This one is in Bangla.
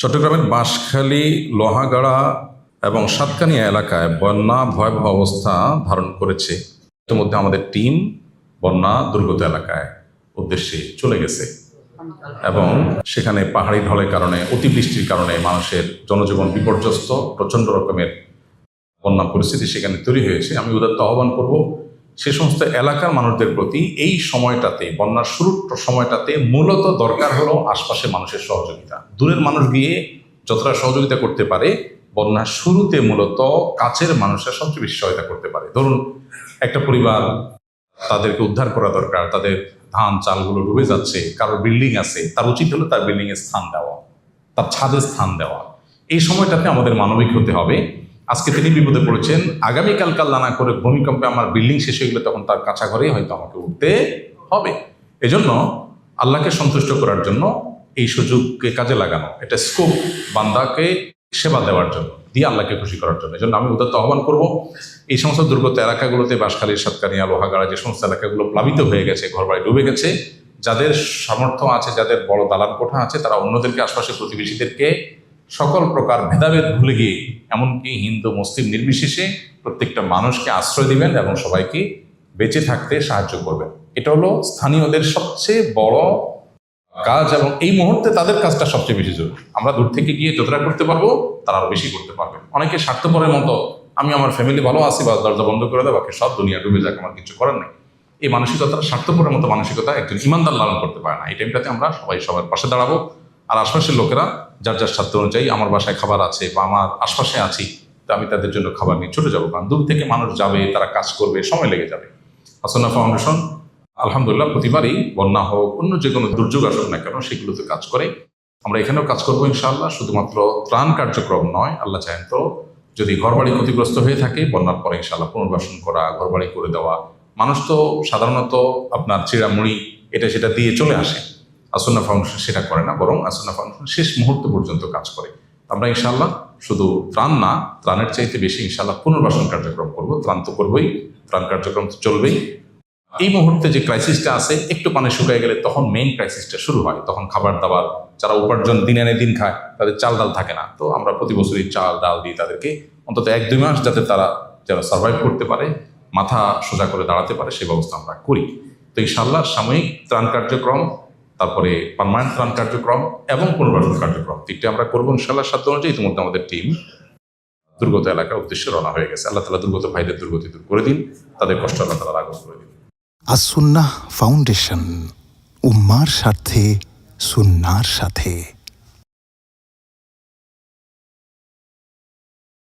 চট্টগ্রামের বাঁশখালী, লোহাগাড়া এবং সাতকানিয়া এলাকায় বন্যা ভয়াবহ অবস্থা ধারণ করেছে। ইতিমধ্যে আমাদের টিম বন্যা দুর্গত এলাকায় উদ্দেশ্যে চলে গেছে এবং সেখানে পাহাড়ি ঢলের কারণে, অতিবৃষ্টির কারণে মানুষের জনজীবন বিপর্যস্ত, প্রচণ্ড রকমের বন্যা পরিস্থিতি সেখানে তৈরি হয়েছে। আমি উদাত্ত আহ্বান করব সে সমস্ত এলাকার মানুষদের প্রতি, এই সময়টাতে, বন্যার শুরুর সময়টাতে মূলত দরকার হলো আশপাশে মানুষের সহযোগিতা। দূরের মানুষ গিয়ে যতটা সহযোগিতা করতে পারে, বন্যার শুরুতে মূলত কাছের মানুষরা সবচেয়ে বেশি সহায়তা করতে পারে। ধরুন একটা পরিবার, তাদেরকে উদ্ধার করা দরকার, তাদের ধান চালগুলো ডুবে যাচ্ছে, কারোর বিল্ডিং আছে, তার উচিত হলো তার বিল্ডিংয়ে স্থান দেওয়া, তার ছাদে স্থান দেওয়া। এই সময়টাতে আমাদের মানবিক হতে হবে। আজকে তিনি বিপদে পড়েছেন, আগামীকাল কাল্লা না করে ভূমিকম্পে আমার বিল্ডিং শেষ হয়ে গেলে তখন তার কাছা ঘরেই হয়তো আমাকে উঠতে হবে। এজন্য আল্লাহকে সন্তুষ্ট করার জন্য এই সুযোগকে কাজে লাগানো, এটা স্কোপ বান্দাকে সেবা দেওয়ার জন্য, দিয়ে আল্লাহকে খুশি করার জন্য। এজন্য আমি উদাত্ত আহ্বান করব, এই সমস্ত দুর্গত এলাকাগুলোতে, বাঁশখালী, সাতকানিয়া, লোহাগাড়া, যে সমস্ত এলাকাগুলো প্লাবিত হয়ে গেছে, ঘরবাড়ি ডুবে গেছে, যাদের সামর্থ্য আছে, যাদের বড় দালান কোঠা আছে, তারা অন্যদেরকে, আশপাশের প্রতিবেশীদেরকে সকল প্রকার ভেদাভেদ ভুলে গিয়ে, এমনকি হিন্দু মুসলিম নির্বিশেষে প্রত্যেকটা মানুষকে আশ্রয় দিবেন এবং সবাইকে বেঁচে থাকতে সাহায্য করবেন। এটা হলো স্থানীয়দের সবচেয়ে বড় কাজ এবং এই মুহূর্তে তাদের কাজটা সবচেয়ে বেশি জরুরি। আমরা দূর থেকে গিয়ে যতটা করতে পারবো তারা আরো বেশি করতে পারবেন। অনেকে স্বার্থপরের মতো, আমি আমার ফ্যামিলি ভালো আছি, বা দরজা বন্ধ করে দেয়, বাকি সব দুনিয়া ডুবে যাক, আমার কিছু করার নেই, এই মানসিকতাটা, স্বার্থপরের মতো মানসিকতা একজন ইমানদার লালন করতে পারে না। এই টাইমটাতে আমরা সবাই সবার পাশে দাঁড়াবো, আর আশপাশের লোকেরা যার যার স্বার্থ অনুযায়ী, আমার বাসায় খাবার আছে বা আমার আশপাশে আছি, তো আমি তাদের জন্য খাবার নিয়ে ছুটে যাবো। কারণ দূর থেকে মানুষ যাবে, তারা কাজ করবে, সময় লেগে যাবে। আসন্না ফাউন্ডেশন আলহামদুলিল্লাহ প্রতিবারই বন্যা হোক, অন্য যে কোনো দুর্যোগ আসুক না কেন, সেগুলোতে কাজ করে। আমরা এখানেও কাজ করবো ইনশাআল্লাহ। শুধুমাত্র ত্রাণ কার্যক্রম নয়, আল্লাহ চাহেন তো যদি ঘরবাড়ি ক্ষতিগ্রস্ত হয়ে থাকে, বন্যার পরে ইনশাআল্লাহ পুনর্বাসন করা, ঘরবাড়ি করে দেওয়া। মানুষ তো সাধারণত আপনার চিড়ামুড়ি এটা সেটা দিয়ে চলে আসে, আসন্না ফাউন্ডেশন সেটা করে না, বরং আসন্না ফাউন্ডেশন শেষ মুহূর্ত পর্যন্ত কাজ করে। আমরা ইনশাআল্লাহ শুধু ত্রাণ না, ত্রাণের চাইতে বেশি ইনশাআল্লাহ পুনর্বাসন কার্যক্রম করব। ত্রাণ তো করবোই, ত্রাণ কার্যক্রম তো চলবেই। এই মুহূর্তে যে ক্রাইসিসটা আছে, একটু পানি শুকিয়ে গেলে তখন মেইন ক্রাইসিসটা শুরু হয়। তখন খাবার দাবার, যারা উপার্জন দিন আনে দিন খায়, তাদের চাল ডাল থাকে না। তো আমরা প্রতি বছরই চাল ডাল দিই তাদেরকে, অন্তত 1-2 মাস যাতে তারা যেন সার্ভাইভ করতে পারে, মাথা সোজা করে দাঁড়াতে পারে, সেই ব্যবস্থা আমরা করি। তো ইনশাআল্লাহ সাময়িক ত্রাণ কার্যক্রম, তারপরে পার্মানেন্ট ত্রাণ কার্যক্রম এবং পুনর্বাসন কার্যক্রম, তিনটে আমরা করবো ইনশাআল্লাহ সাধ্য অনুযায়ী। ইতিমধ্যে আমাদের টিম দুর্গত এলাকার উদ্দেশ্যে রওনা হয়ে গেছে। আল্লাহ তাআলা দুর্গত ভাইদের দুর্গতি দূর করে দিন, তাদের কষ্ট আল্লাহ তাআলা লাঘব করে দিন। আস-সুন্নাহ ফাউন্ডেশন, উম্মার স্বার্থে, সুন্নাহর সাথে।